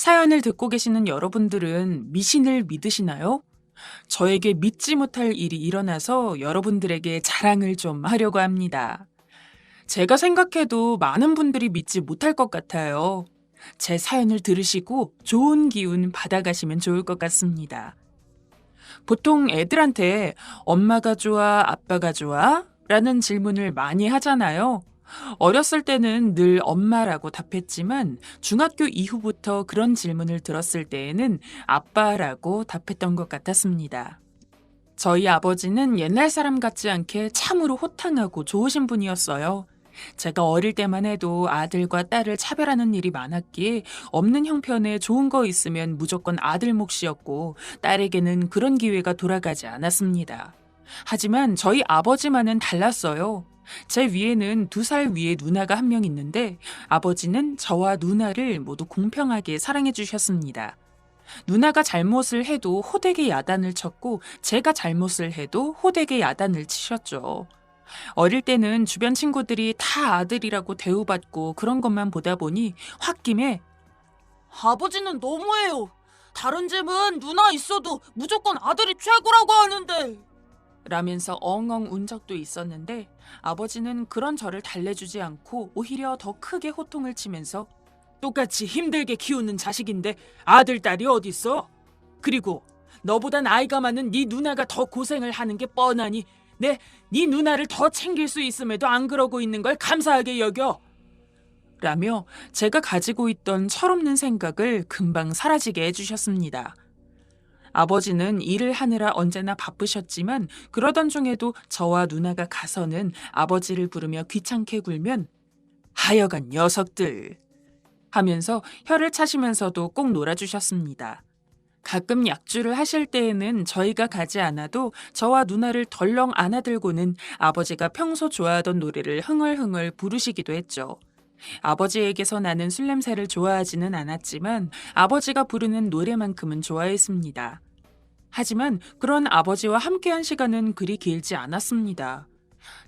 사연을 듣고 계시는 여러분들은 미신을 믿으시나요? 저에게 믿지 못할 일이 일어나서 여러분들에게 자랑을 좀 하려고 합니다. 제가 생각해도 많은 분들이 믿지 못할 것 같아요. 제 사연을 들으시고 좋은 기운 받아가시면 좋을 것 같습니다. 보통 애들한테 엄마가 좋아, 아빠가 좋아? 라는 질문을 많이 하잖아요. 어렸을 때는 늘 엄마라고 답했지만 중학교 이후부터 그런 질문을 들었을 때에는 아빠라고 답했던 것 같았습니다. 저희 아버지는 옛날 사람 같지 않게 참으로 호탕하고 좋으신 분이었어요. 제가 어릴 때만 해도 아들과 딸을 차별하는 일이 많았기에 없는 형편에 좋은 거 있으면 무조건 아들 몫이었고 딸에게는 그런 기회가 돌아가지 않았습니다. 하지만 저희 아버지만은 달랐어요. 제 위에는 2살 위에 누나가 한 명 있는데 아버지는 저와 누나를 모두 공평하게 사랑해 주셨습니다. 누나가 잘못을 해도 호되게 야단을 쳤고 제가 잘못을 해도 호되게 야단을 치셨죠. 어릴 때는 주변 친구들이 다 아들이라고 대우받고 그런 것만 보다 보니 홧김에 아버지는 너무해요. 다른 집은 누나 있어도 무조건 아들이 최고라고 하는데. 라면서 엉엉 운 적도 있었는데 아버지는 그런 저를 달래주지 않고 오히려 더 크게 호통을 치면서 똑같이 힘들게 키우는 자식인데 아들, 딸이 어딨어? 그리고 너보다 나이가 많은 네 누나가 더 고생을 하는 게 뻔하니 네 누나를 더 챙길 수 있음에도 안 그러고 있는 걸 감사하게 여겨. 라며 제가 가지고 있던 철없는 생각을 금방 사라지게 해주셨습니다. 아버지는 일을 하느라 언제나 바쁘셨지만 그러던 중에도 저와 누나가 가서는 아버지를 부르며 귀찮게 굴면 하여간 녀석들 하면서 혀를 차시면서도 꼭 놀아주셨습니다. 가끔 약주를 하실 때에는 저희가 가지 않아도 저와 누나를 덜렁 안아들고는 아버지가 평소 좋아하던 노래를 흥얼흥얼 부르시기도 했죠. 아버지에게서 나는 술 냄새를 좋아하지는 않았지만 아버지가 부르는 노래만큼은 좋아했습니다. 하지만 그런 아버지와 함께한 시간은 그리 길지 않았습니다.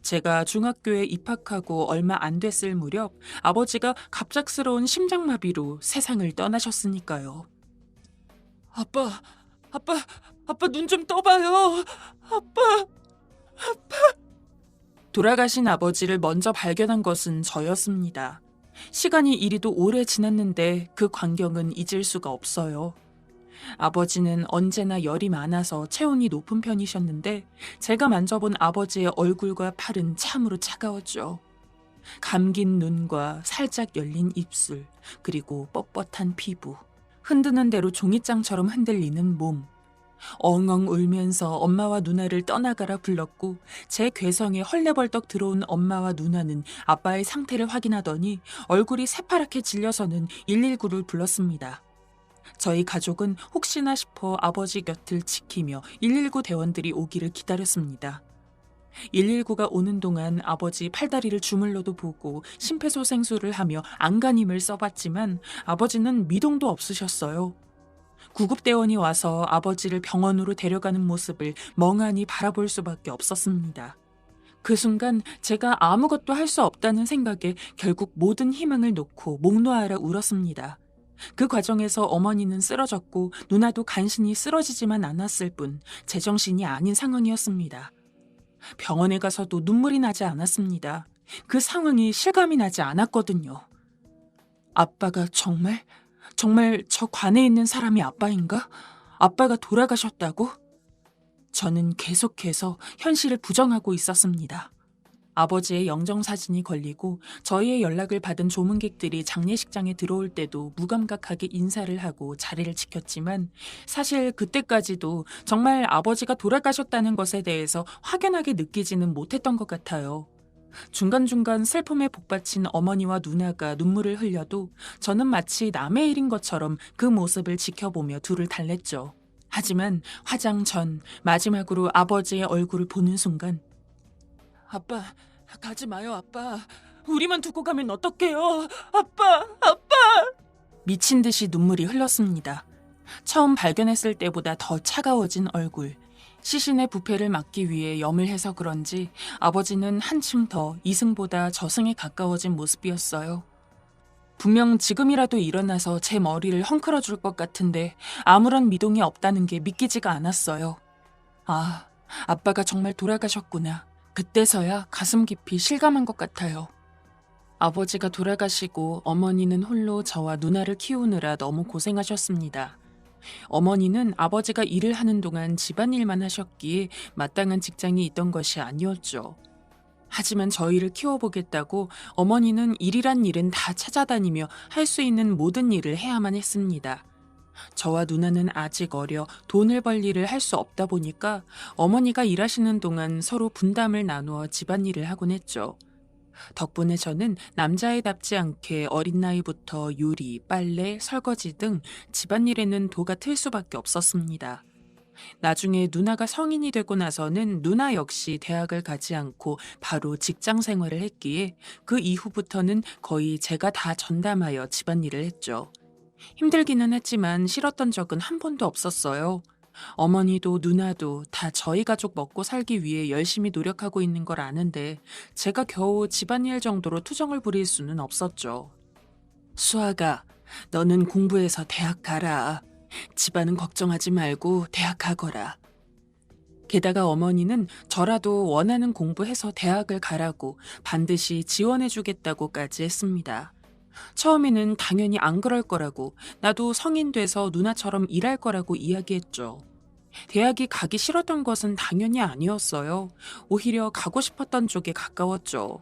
제가 중학교에 입학하고 얼마 안 됐을 무렵 아버지가 갑작스러운 심장마비로 세상을 떠나셨으니까요. 아빠 눈 좀 떠봐요. 아빠. 돌아가신 아버지를 먼저 발견한 것은 저였습니다. 시간이 이리도 오래 지났는데 그 광경은 잊을 수가 없어요. 아버지는 언제나 열이 많아서 체온이 높은 편이셨는데 제가 만져본 아버지의 얼굴과 팔은 참으로 차가웠죠. 감긴 눈과 살짝 열린 입술, 그리고 뻣뻣한 피부, 흔드는 대로 종이장처럼 흔들리는 몸. 엉엉 울면서 엄마와 누나를 떠나가라 불렀고 제 괴성에 헐레벌떡 들어온 엄마와 누나는 아빠의 상태를 확인하더니 얼굴이 새파랗게 질려서는 119를 불렀습니다. 저희 가족은 혹시나 싶어 아버지 곁을 지키며 119 대원들이 오기를 기다렸습니다. 119가 오는 동안 아버지 팔다리를 주물러도 보고 심폐소생술을 하며 안간힘을 써봤지만 아버지는 미동도 없으셨어요. 구급대원이 와서 아버지를 병원으로 데려가는 모습을 멍하니 바라볼 수밖에 없었습니다. 그 순간 제가 아무것도 할 수 없다는 생각에 결국 모든 희망을 놓고 목 놓아라 울었습니다. 그 과정에서 어머니는 쓰러졌고 누나도 간신히 쓰러지지만 않았을 뿐 제정신이 아닌 상황이었습니다. 병원에 가서도 눈물이 나지 않았습니다. 그 상황이 실감이 나지 않았거든요. 아빠가 정말 저 관에 있는 사람이 아빠인가? 아빠가 돌아가셨다고? 저는 계속해서 현실을 부정하고 있었습니다. 아버지의 영정사진이 걸리고 저희의 연락을 받은 조문객들이 장례식장에 들어올 때도 무감각하게 인사를 하고 자리를 지켰지만 사실 그때까지도 정말 아버지가 돌아가셨다는 것에 대해서 확연하게 느끼지는 못했던 것 같아요. 중간중간 슬픔에 복받친 어머니와 누나가 눈물을 흘려도 저는 마치 남의 일인 것처럼 그 모습을 지켜보며 둘을 달랬죠. 하지만 화장 전 마지막으로 아버지의 얼굴을 보는 순간 아빠, 가지 마요, 아빠. 우리만 두고 가면 어떡해요? 아빠. 미친 듯이 눈물이 흘렀습니다. 처음 발견했을 때보다 더 차가워진 얼굴. 시신의 부패를 막기 위해 염을 해서 그런지 아버지는 한층 더 이승보다 저승에 가까워진 모습이었어요. 분명 지금이라도 일어나서 제 머리를 헝클어 줄 것 같은데 아무런 미동이 없다는 게 믿기지가 않았어요. 아, 아빠가 정말 돌아가셨구나. 그때서야 가슴 깊이 실감한 것 같아요. 아버지가 돌아가시고 어머니는 홀로 저와 누나를 키우느라 너무 고생하셨습니다. 어머니는 아버지가 일을 하는 동안 집안일만 하셨기에 마땅한 직장이 있던 것이 아니었죠. 하지만 저희를 키워보겠다고 어머니는 일이란 일은 다 찾아다니며 할 수 있는 모든 일을 해야만 했습니다. 저와 누나는 아직 어려 돈을 벌 일을 할 수 없다 보니까 어머니가 일하시는 동안 서로 분담을 나누어 집안일을 하곤 했죠. 덕분에 저는 남자애답지 않게 어린 나이부터 요리, 빨래, 설거지 등 집안일에는 도가 틀 수밖에 없었습니다. 나중에 누나가 성인이 되고 나서는 누나 역시 대학을 가지 않고 바로 직장 생활을 했기에 그 이후부터는 거의 제가 다 전담하여 집안일을 했죠. 힘들기는 했지만 싫었던 적은 한 번도 없었어요. 어머니도 누나도 다 저희 가족 먹고 살기 위해 열심히 노력하고 있는 걸 아는데 제가 겨우 집안일 정도로 투정을 부릴 수는 없었죠. 수아가, 너는 공부해서 대학 가라. 집안은 걱정하지 말고 대학 가거라. 게다가 어머니는 저라도 원하는 공부해서 대학을 가라고 반드시 지원해주겠다고까지 했습니다. 처음에는 당연히 안 그럴 거라고, 나도 성인 돼서 누나처럼 일할 거라고 이야기했죠. 대학이 가기 싫었던 것은 당연히 아니었어요. 오히려 가고 싶었던 쪽에 가까웠죠.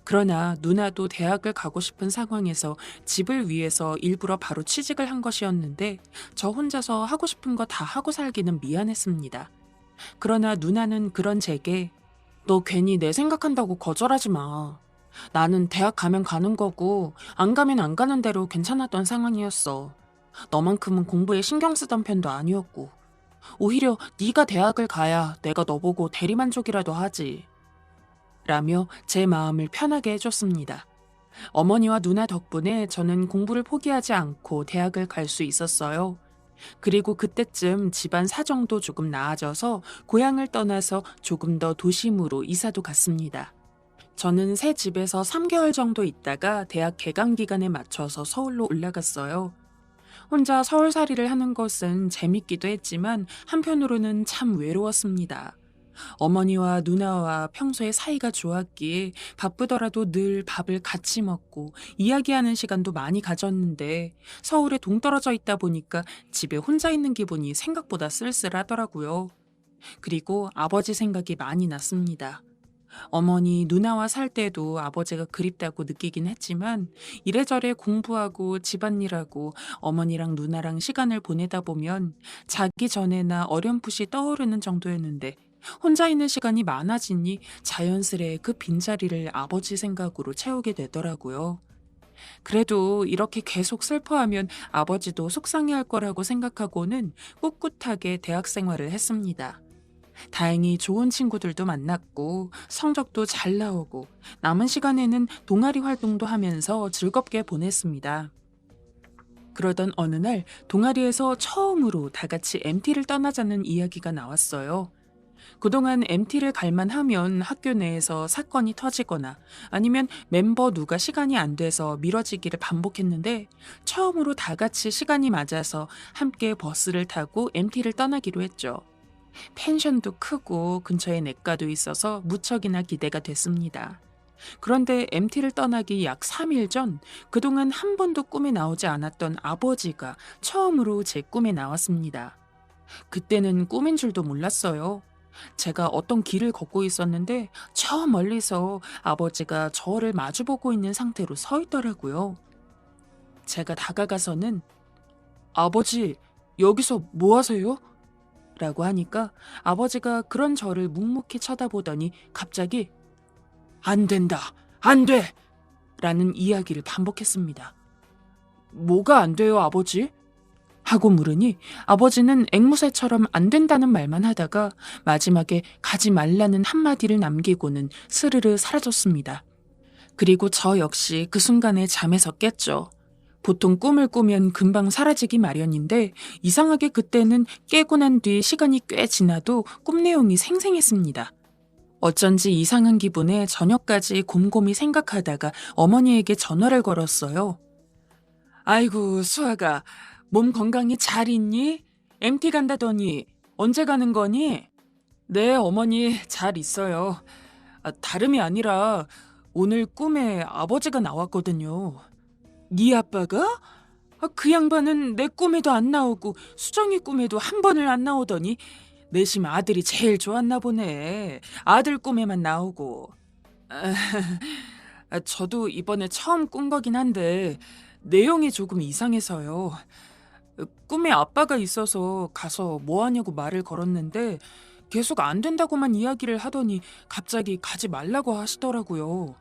그러나 누나도 대학을 가고 싶은 상황에서 집을 위해서 일부러 바로 취직을 한 것이었는데 저 혼자서 하고 싶은 거 다 하고 살기는 미안했습니다. 그러나 누나는 그런 제게 너 괜히 내 생각한다고 거절하지 마. 나는 대학 가면 가는 거고 안 가면 안 가는 대로 괜찮았던 상황이었어. 너만큼은 공부에 신경 쓰던 편도 아니었고 오히려 네가 대학을 가야 내가 너보고 대리만족이라도 하지. 라며 제 마음을 편하게 해줬습니다. 어머니와 누나 덕분에 저는 공부를 포기하지 않고 대학을 갈 수 있었어요. 그리고 그때쯤 집안 사정도 조금 나아져서 고향을 떠나서 조금 더 도심으로 이사도 갔습니다. 저는 새 집에서 3개월 정도 있다가 대학 개강 기간에 맞춰서 서울로 올라갔어요. 혼자 서울살이를 하는 것은 재밌기도 했지만 한편으로는 참 외로웠습니다. 어머니와 누나와 평소에 사이가 좋았기에 바쁘더라도 늘 밥을 같이 먹고 이야기하는 시간도 많이 가졌는데 서울에 동떨어져 있다 보니까 집에 혼자 있는 기분이 생각보다 쓸쓸하더라고요. 그리고 아버지 생각이 많이 났습니다. 어머니, 누나와 살 때도 아버지가 그립다고 느끼긴 했지만 이래저래 공부하고 집안일하고 어머니랑 누나랑 시간을 보내다 보면 자기 전에나 어렴풋이 떠오르는 정도였는데 혼자 있는 시간이 많아지니 자연스레 그 빈자리를 아버지 생각으로 채우게 되더라고요. 그래도 이렇게 계속 슬퍼하면 아버지도 속상해할 거라고 생각하고는 꿋꿋하게 대학 생활을 했습니다. 다행히 좋은 친구들도 만났고 성적도 잘 나오고 남은 시간에는 동아리 활동도 하면서 즐겁게 보냈습니다. 그러던 어느 날 동아리에서 처음으로 다 같이 MT를 떠나자는 이야기가 나왔어요. 그동안 MT를 갈만 하면 학교 내에서 사건이 터지거나 아니면 멤버 누가 시간이 안 돼서 미뤄지기를 반복했는데 처음으로 다 같이 시간이 맞아서 함께 버스를 타고 MT를 떠나기로 했죠. 펜션도 크고 근처에 내과도 있어서 무척이나 기대가 됐습니다. 그런데 MT를 떠나기 약 3일 전 그동안 한 번도 꿈에 나오지 않았던 아버지가 처음으로 제 꿈에 나왔습니다. 그때는 꿈인 줄도 몰랐어요. 제가 어떤 길을 걷고 있었는데 저 멀리서 아버지가 저를 마주보고 있는 상태로 서 있더라고요. 제가 다가가서는 아버지, 여기서 뭐 하세요? 라고 하니까 아버지가 그런 저를 묵묵히 쳐다보더니 갑자기 안 된다, 안 돼! 라는 이야기를 반복했습니다. 뭐가 안 돼요, 아버지? 하고 물으니 아버지는 앵무새처럼 안 된다는 말만 하다가 마지막에 가지 말라는 한마디를 남기고는 스르르 사라졌습니다. 그리고 저 역시 그 순간에 잠에서 깼죠. 보통 꿈을 꾸면 금방 사라지기 마련인데 이상하게 그때는 깨고 난 뒤 시간이 꽤 지나도 꿈 내용이 생생했습니다. 어쩐지 이상한 기분에 저녁까지 곰곰이 생각하다가 어머니에게 전화를 걸었어요. 아이고, 수아가 몸 건강히 잘 있니? MT 간다더니 언제 가는 거니? 네, 어머니 잘 있어요. 다름이 아니라 오늘 꿈에 아버지가 나왔거든요. 네 아빠가? 그 양반은 내 꿈에도 안 나오고 수정이 꿈에도 한 번을 안 나오더니 내심 아들이 제일 좋았나 보네. 아들 꿈에만 나오고. 저도 이번에 처음 꾼 거긴 한데 내용이 조금 이상해서요. 꿈에 아빠가 있어서 가서 뭐 하냐고 말을 걸었는데 계속 안 된다고만 이야기를 하더니 갑자기 가지 말라고 하시더라고요.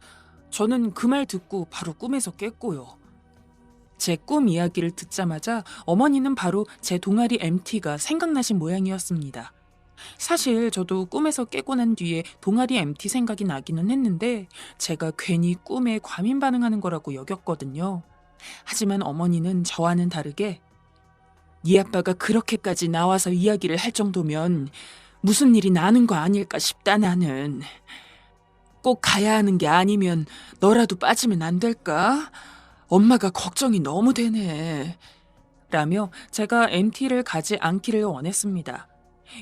저는 그 말 듣고 바로 꿈에서 깼고요. 제 꿈 이야기를 듣자마자 어머니는 바로 제 동아리 MT가 생각나신 모양이었습니다. 사실 저도 꿈에서 깨고 난 뒤에 동아리 MT 생각이 나기는 했는데 제가 괜히 꿈에 과민 반응하는 거라고 여겼거든요. 하지만 어머니는 저와는 다르게 네 아빠가 그렇게까지 나와서 이야기를 할 정도면 무슨 일이 나는 거 아닐까 싶다 나는. 꼭 가야 하는 게 아니면 너라도 빠지면 안 될까? 엄마가 걱정이 너무 되네. 라며 제가 MT를 가지 않기를 원했습니다.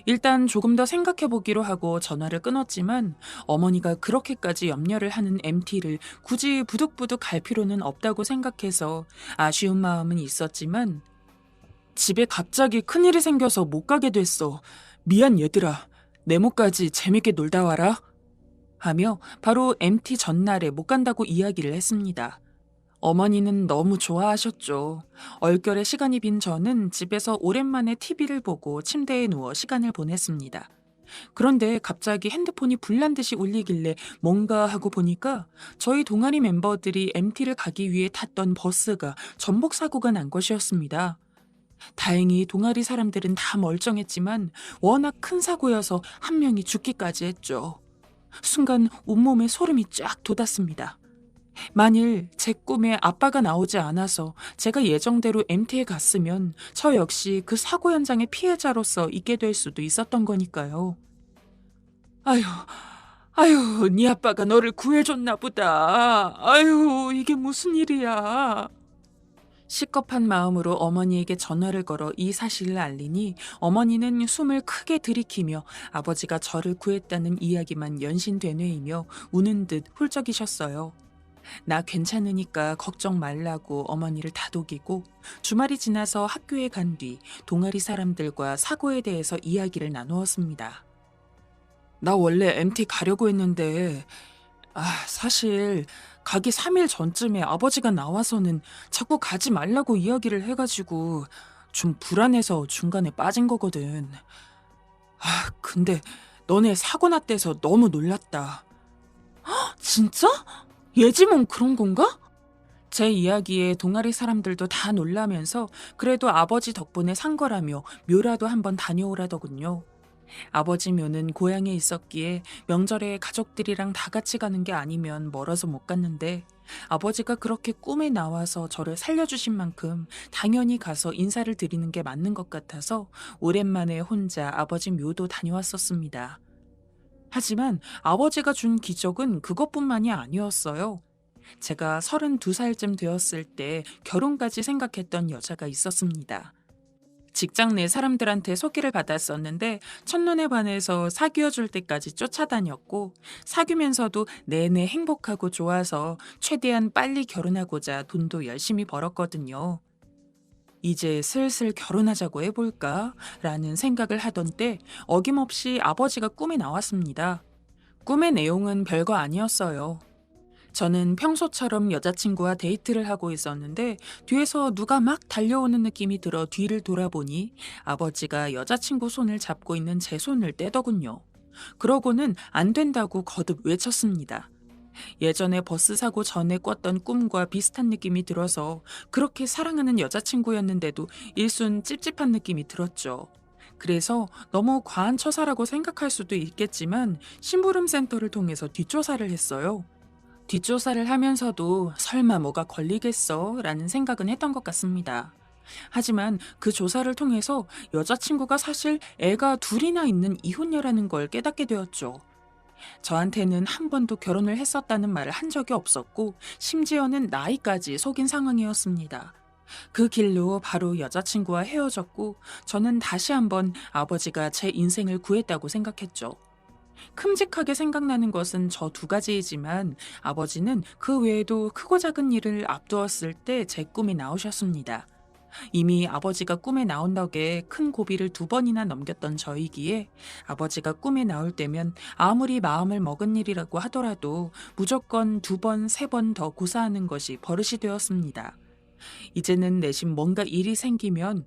일단 조금 더 생각해보기로 하고 전화를 끊었지만 어머니가 그렇게까지 염려를 하는 MT를 굳이 부득부득 갈 필요는 없다고 생각해서 아쉬운 마음은 있었지만 집에 갑자기 큰일이 생겨서 못 가게 됐어. 미안 얘들아. 네모까지 재밌게 놀다 와라. 하며 바로 MT 전날에 못 간다고 이야기를 했습니다. 어머니는 너무 좋아하셨죠. 얼결에 시간이 빈 저는 집에서 오랜만에 TV를 보고 침대에 누워 시간을 보냈습니다. 그런데 갑자기 핸드폰이 불난 듯이 울리길래 뭔가 하고 보니까 저희 동아리 멤버들이 MT를 가기 위해 탔던 버스가 전복 사고가 난 것이었습니다. 다행히 동아리 사람들은 다 멀쩡했지만 워낙 큰 사고여서 한 명이 죽기까지 했죠. 순간 온몸에 소름이 쫙 돋았습니다. 만일 제 꿈에 아빠가 나오지 않아서 제가 예정대로 MT에 갔으면 저 역시 그 사고 현장의 피해자로서 있게 될 수도 있었던 거니까요. 아유, 네 아빠가 너를 구해줬나 보다. 아유, 이게 무슨 일이야. 시겁한 마음으로 어머니에게 전화를 걸어 이 사실을 알리니 어머니는 숨을 크게 들이키며 아버지가 저를 구했다는 이야기만 연신되뇌이며 우는 듯 훌쩍이셨어요. 나 괜찮으니까 걱정 말라고 어머니를 다독이고 주말이 지나서 학교에 간 뒤 동아리 사람들과 사고에 대해서 이야기를 나누었습니다. 나 원래 MT 가려고 했는데 사실 가기 3일 전쯤에 아버지가 나와서는 자꾸 가지 말라고 이야기를 해가지고 좀 불안해서 중간에 빠진 거거든. 근데 너네 사고 났대서 너무 놀랐다. 진짜? 예지몽 그런 건가? 제 이야기에 동아리 사람들도 다 놀라면서 그래도 아버지 덕분에 산 거라며 묘라도 한번 다녀오라더군요. 아버지 묘는 고향에 있었기에 명절에 가족들이랑 다 같이 가는 게 아니면 멀어서 못 갔는데 아버지가 그렇게 꿈에 나와서 저를 살려주신 만큼 당연히 가서 인사를 드리는 게 맞는 것 같아서 오랜만에 혼자 아버지 묘도 다녀왔었습니다. 하지만 아버지가 준 기적은 그것뿐만이 아니었어요. 제가 32살쯤 되었을 때 결혼까지 생각했던 여자가 있었습니다. 직장 내 사람들한테 소개를 받았었는데 첫눈에 반해서 사귀어줄 때까지 쫓아다녔고 사귀면서도 내내 행복하고 좋아서 최대한 빨리 결혼하고자 돈도 열심히 벌었거든요. 이제 슬슬 결혼하자고 해볼까? 라는 생각을 하던 때 어김없이 아버지가 꿈에 나왔습니다. 꿈의 내용은 별거 아니었어요. 저는 평소처럼 여자친구와 데이트를 하고 있었는데 뒤에서 누가 막 달려오는 느낌이 들어 뒤를 돌아보니 아버지가 여자친구 손을 잡고 있는 제 손을 떼더군요. 그러고는 안 된다고 거듭 외쳤습니다. 예전에 버스 사고 전에 꿨던 꿈과 비슷한 느낌이 들어서 그렇게 사랑하는 여자친구였는데도 일순 찝찝한 느낌이 들었죠. 그래서 너무 과한 처사라고 생각할 수도 있겠지만 심부름 센터를 통해서 뒷조사를 했어요. 뒷조사를 하면서도 설마 뭐가 걸리겠어? 라는 생각은 했던 것 같습니다. 하지만 그 조사를 통해서 여자친구가 사실 애가 둘이나 있는 이혼녀라는 걸 깨닫게 되었죠. 저한테는 한 번도 결혼을 했었다는 말을 한 적이 없었고 심지어는 나이까지 속인 상황이었습니다. 그 길로 바로 여자친구와 헤어졌고 저는 다시 한번 아버지가 제 인생을 구했다고 생각했죠. 큼직하게 생각나는 것은 저 두 가지이지만 아버지는 그 외에도 크고 작은 일을 앞두었을 때 제 꿈에 나오셨습니다. 이미 아버지가 꿈에 나온 덕에 큰 고비를 2번이나 넘겼던 저이기에 아버지가 꿈에 나올 때면 아무리 마음을 먹은 일이라고 하더라도 무조건 2번, 3번 더 고사하는 것이 버릇이 되었습니다. 이제는 내심 뭔가 일이 생기면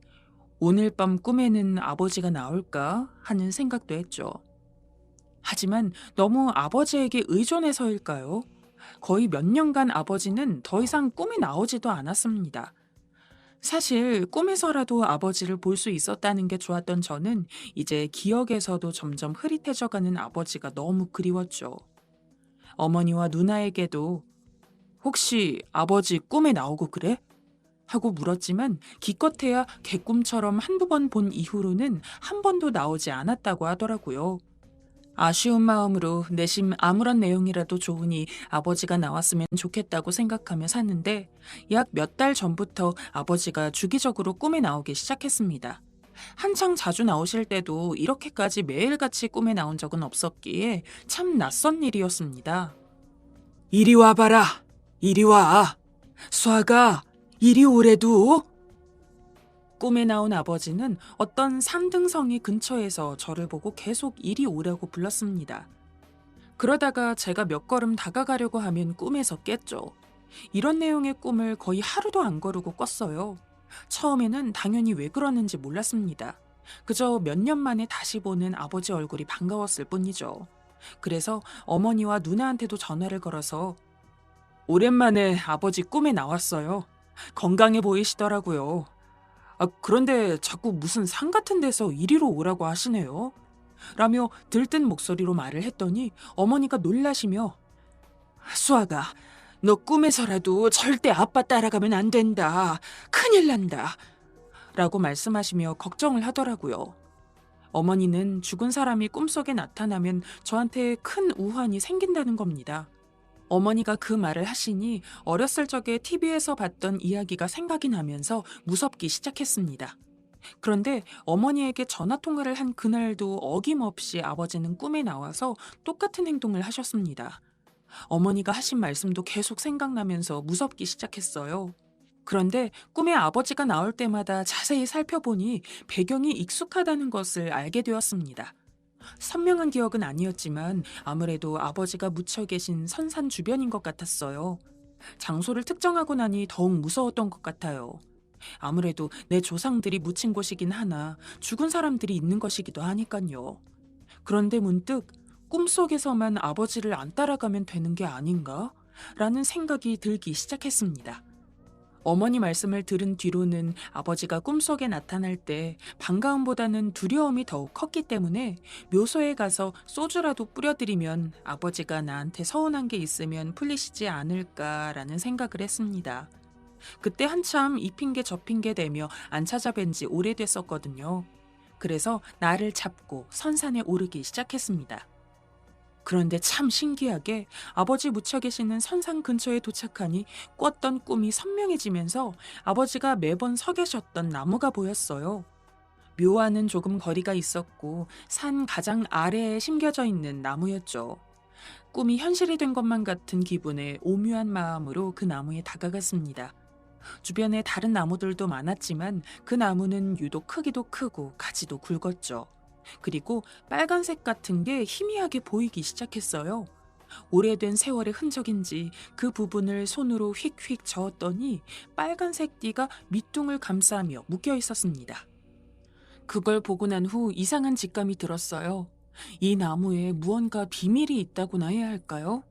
오늘 밤 꿈에는 아버지가 나올까 하는 생각도 했죠. 하지만 너무 아버지에게 의존해서일까요? 거의 몇 년간 아버지는 더 이상 꿈에 나오지도 않았습니다. 사실 꿈에서라도 아버지를 볼 수 있었다는 게 좋았던 저는 이제 기억에서도 점점 흐릿해져가는 아버지가 너무 그리웠죠. 어머니와 누나에게도 혹시 아버지 꿈에 나오고 그래? 하고 물었지만 기껏해야 개꿈처럼 한두 번 본 이후로는 한 번도 나오지 않았다고 하더라고요. 아쉬운 마음으로 내심 아무런 내용이라도 좋으니 아버지가 나왔으면 좋겠다고 생각하며 샀는데 약 몇 달 전부터 아버지가 주기적으로 꿈에 나오기 시작했습니다. 한창 자주 나오실 때도 이렇게까지 매일같이 꿈에 나온 적은 없었기에 참 낯선 일이었습니다. 이리 와봐라. 이리 와. 수아가 이리 오래도. 꿈에 나온 아버지는 어떤 산등성이 근처에서 저를 보고 계속 이리 오라고 불렀습니다. 그러다가 제가 몇 걸음 다가가려고 하면 꿈에서 깼죠. 이런 내용의 꿈을 거의 하루도 안 거르고 꿨어요. 처음에는 당연히 왜 그러는지 몰랐습니다. 그저 몇 년 만에 다시 보는 아버지 얼굴이 반가웠을 뿐이죠. 그래서 어머니와 누나한테도 전화를 걸어서 오랜만에 아버지 꿈에 나왔어요. 건강해 보이시더라고요. 그런데 자꾸 무슨 산 같은 데서 이리로 오라고 하시네요. 라며 들뜬 목소리로 말을 했더니 어머니가 놀라시며 수아가 너 꿈에서라도 절대 아빠 따라가면 안 된다. 큰일 난다. 라고 말씀하시며 걱정을 하더라고요. 어머니는 죽은 사람이 꿈속에 나타나면 저한테 큰 우환이 생긴다는 겁니다. 어머니가 그 말을 하시니 어렸을 적에 TV에서 봤던 이야기가 생각이 나면서 무섭기 시작했습니다. 그런데 어머니에게 전화통화를 한 그날도 어김없이 아버지는 꿈에 나와서 똑같은 행동을 하셨습니다. 어머니가 하신 말씀도 계속 생각나면서 무섭기 시작했어요. 그런데 꿈에 아버지가 나올 때마다 자세히 살펴보니 배경이 익숙하다는 것을 알게 되었습니다. 선명한 기억은 아니었지만 아무래도 아버지가 묻혀 계신 선산 주변인 것 같았어요. 장소를 특정하고 나니 더욱 무서웠던 것 같아요. 아무래도 내 조상들이 묻힌 곳이긴 하나 죽은 사람들이 있는 것이기도 하니까요. 그런데 문득 꿈속에서만 아버지를 안 따라가면 되는 게 아닌가? 라는 생각이 들기 시작했습니다. 어머니 말씀을 들은 뒤로는 아버지가 꿈속에 나타날 때 반가움보다는 두려움이 더욱 컸기 때문에 묘소에 가서 소주라도 뿌려드리면 아버지가 나한테 서운한 게 있으면 풀리시지 않을까라는 생각을 했습니다. 그때 한참 이 핑계 저 핑계 대며 안 찾아뵌 지 오래됐었거든요. 그래서 나를 잡고 선산에 오르기 시작했습니다. 그런데 참 신기하게 아버지 묻혀 계시는 선산 근처에 도착하니 꿨던 꿈이 선명해지면서 아버지가 매번 서 계셨던 나무가 보였어요. 묘와는 조금 거리가 있었고 산 가장 아래에 심겨져 있는 나무였죠. 꿈이 현실이 된 것만 같은 기분에 오묘한 마음으로 그 나무에 다가갔습니다. 주변에 다른 나무들도 많았지만 그 나무는 유독 크기도 크고 가지도 굵었죠. 그리고 빨간색 같은 게 희미하게 보이기 시작했어요. 오래된 세월의 흔적인지 그 부분을 손으로 휙휙 저었더니 빨간색 띠가 밑둥을 감싸며 묶여 있었습니다. 그걸 보고 난 후 이상한 직감이 들었어요. 이 나무에 무언가 비밀이 있다고나 해야 할까요?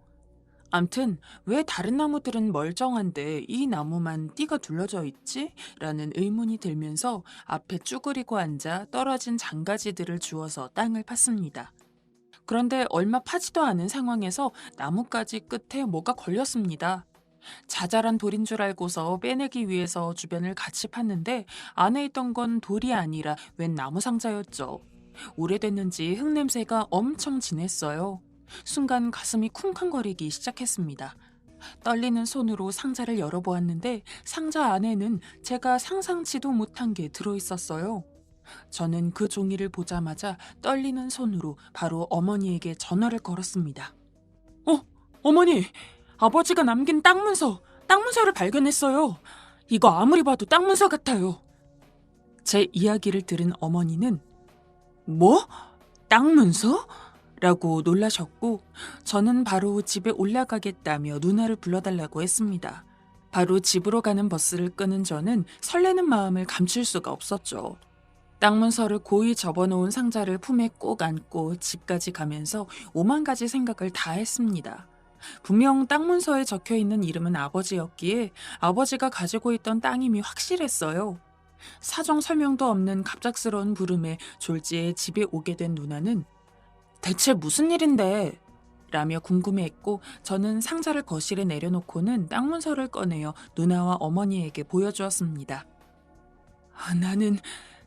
암튼 왜 다른 나무들은 멀쩡한데 이 나무만 띠가 둘러져 있지? 라는 의문이 들면서 앞에 쭈그리고 앉아 떨어진 장가지들을 주워서 땅을 팠습니다. 그런데 얼마 파지도 않은 상황에서 나뭇가지 끝에 뭐가 걸렸습니다. 자잘한 돌인 줄 알고서 빼내기 위해서 주변을 같이 팠는데 안에 있던 건 돌이 아니라 웬 나무 상자였죠. 오래됐는지 흙냄새가 엄청 진했어요. 순간 가슴이 쿵쾅거리기 시작했습니다. 떨리는 손으로 상자를 열어보았는데 상자 안에는 제가 상상치도 못한 게 들어있었어요. 저는 그 종이를 보자마자 떨리는 손으로 바로 어머니에게 전화를 걸었습니다. 어머니! 아버지가 남긴 땅문서를 발견했어요. 이거 아무리 봐도 땅문서 같아요. 제 이야기를 들은 어머니는 뭐? 땅문서? 라고 놀라셨고 저는 바로 집에 올라가겠다며 누나를 불러달라고 했습니다. 바로 집으로 가는 버스를 끄는 저는 설레는 마음을 감출 수가 없었죠. 땅문서를 고이 접어놓은 상자를 품에 꼭 안고 집까지 가면서 오만 가지 생각을 다 했습니다. 분명 땅문서에 적혀있는 이름은 아버지였기에 아버지가 가지고 있던 땅임이 확실했어요. 사정 설명도 없는 갑작스러운 부름에 졸지에 집에 오게 된 누나는 대체 무슨 일인데? 라며 궁금해했고 저는 상자를 거실에 내려놓고는 땅문서를 꺼내어 누나와 어머니에게 보여주었습니다. 나는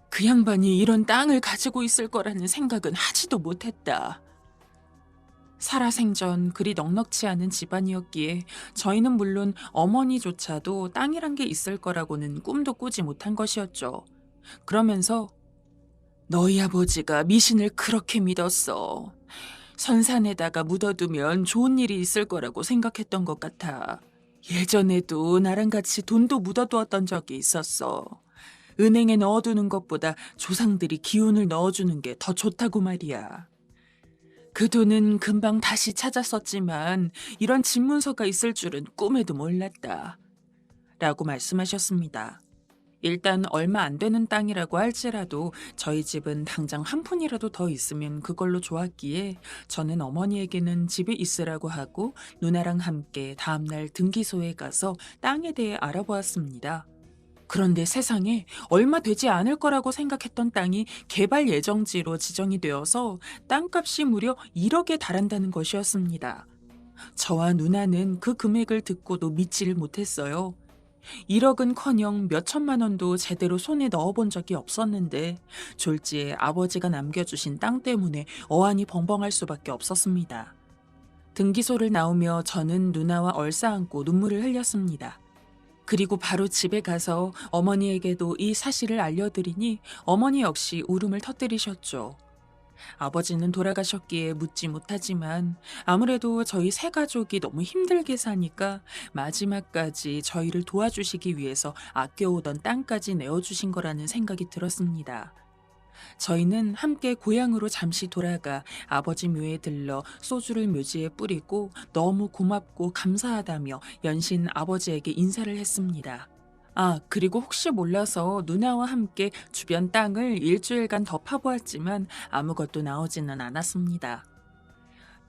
그 양반이 이런 땅을 가지고 있을 거라는 생각은 하지도 못했다. 살아생전 그리 넉넉치 않은 집안이었기에 저희는 물론 어머니조차도 땅이란 게 있을 거라고는 꿈도 꾸지 못한 것이었죠. 그러면서 너희 아버지가 미신을 그렇게 믿었어. 선산에다가 묻어두면 좋은 일이 있을 거라고 생각했던 것 같아. 예전에도 나랑 같이 돈도 묻어두었던 적이 있었어. 은행에 넣어두는 것보다 조상들이 기운을 넣어주는 게 더 좋다고 말이야. 그 돈은 금방 다시 찾았었지만 이런 집문서가 있을 줄은 꿈에도 몰랐다. 라고 말씀하셨습니다. 일단 얼마 안 되는 땅이라고 할지라도 저희 집은 당장 한 푼이라도 더 있으면 그걸로 좋았기에 저는 어머니에게는 집에 있으라고 하고 누나랑 함께 다음날 등기소에 가서 땅에 대해 알아보았습니다. 그런데 세상에 얼마 되지 않을 거라고 생각했던 땅이 개발 예정지로 지정이 되어서 땅값이 무려 1억에 달한다는 것이었습니다. 저와 누나는 그 금액을 듣고도 믿지를 못했어요. 1억은커녕 몇 천만 원도 제대로 손에 넣어본 적이 없었는데 졸지에 아버지가 남겨주신 땅 때문에 어안이 벙벙할 수밖에 없었습니다. 등기소를 나오며 저는 누나와 얼싸안고 눈물을 흘렸습니다. 그리고 바로 집에 가서 어머니에게도 이 사실을 알려드리니 어머니 역시 울음을 터뜨리셨죠. 아버지는 돌아가셨기에 묻지 못하지만 아무래도 저희 세 가족이 너무 힘들게 사니까 마지막까지 저희를 도와주시기 위해서 아껴오던 땅까지 내어주신 거라는 생각이 들었습니다. 저희는 함께 고향으로 잠시 돌아가 아버지 묘에 들러 소주를 묘지에 뿌리고 너무 고맙고 감사하다며 연신 아버지에게 인사를 했습니다. 그리고 혹시 몰라서 누나와 함께 주변 땅을 일주일간 더 파보았지만 아무것도 나오지는 않았습니다.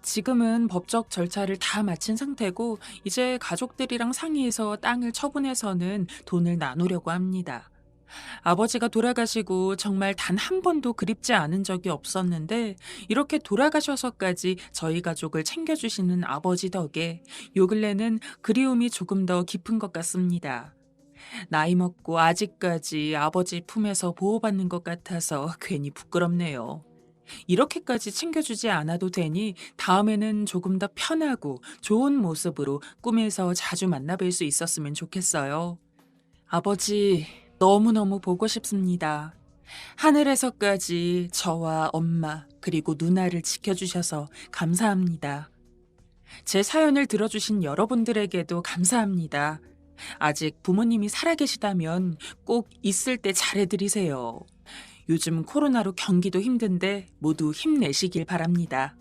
지금은 법적 절차를 다 마친 상태고 이제 가족들이랑 상의해서 땅을 처분해서는 돈을 나누려고 합니다. 아버지가 돌아가시고 정말 단 한 번도 그립지 않은 적이 없었는데 이렇게 돌아가셔서까지 저희 가족을 챙겨주시는 아버지 덕에 요 근래는 그리움이 조금 더 깊은 것 같습니다. 나이 먹고 아직까지 아버지 품에서 보호받는 것 같아서 괜히 부끄럽네요. 이렇게까지 챙겨주지 않아도 되니 다음에는 조금 더 편하고 좋은 모습으로 꿈에서 자주 만나뵐 수 있었으면 좋겠어요. 아버지, 너무너무 보고 싶습니다. 하늘에서까지 저와 엄마 그리고 누나를 지켜주셔서 감사합니다. 제 사연을 들어주신 여러분들에게도 감사합니다. 아직 부모님이 살아계시다면 꼭 있을 때 잘해드리세요. 요즘 코로나로 경기도 힘든데 모두 힘내시길 바랍니다.